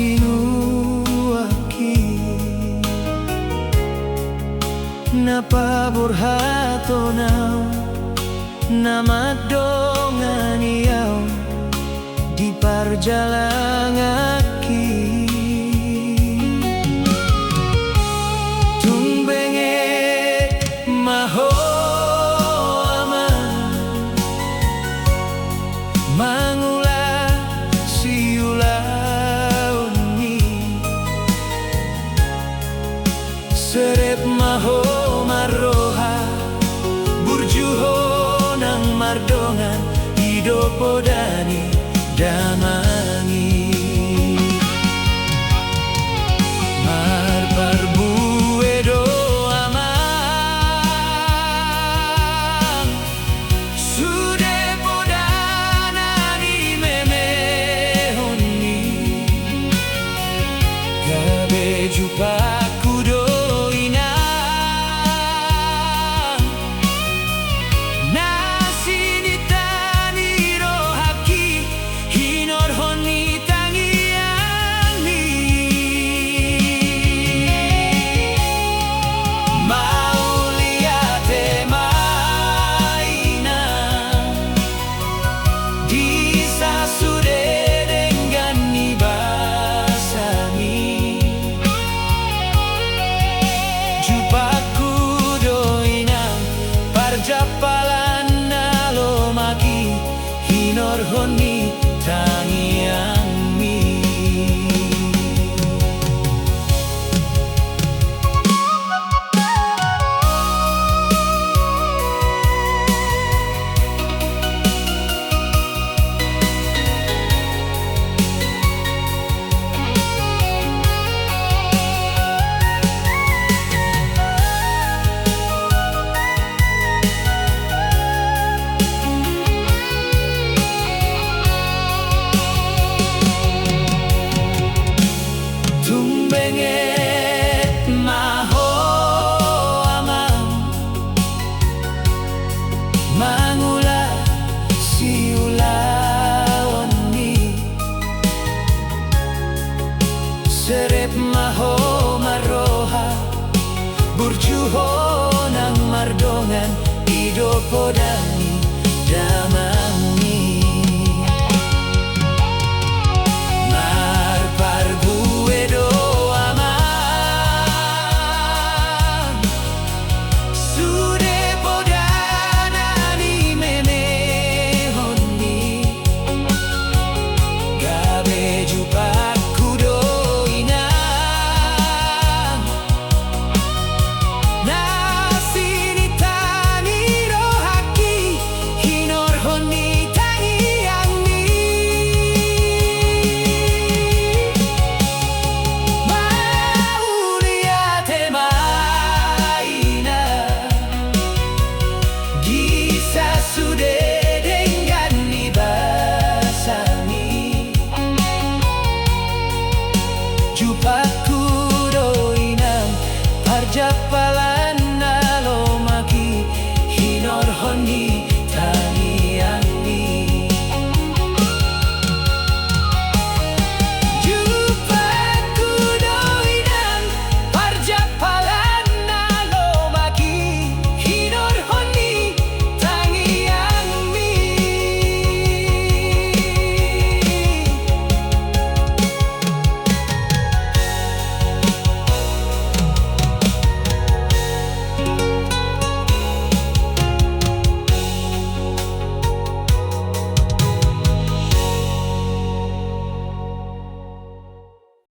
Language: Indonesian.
sinuaki napa burhatonau nama dongan iau di parjalangaki tumbenge maho aman mangula siulauni serep maho maroha burjuho nang mardongan idopodani damangi marbar buedo aman sude podanani memehoni gabe jupaku doina japalan nalo magi hinor honi tangiangmi benget maho aman mangula siulaoni serep maho maroha burjuho nang mardongan idopodani damangi jupaku doinang parjapala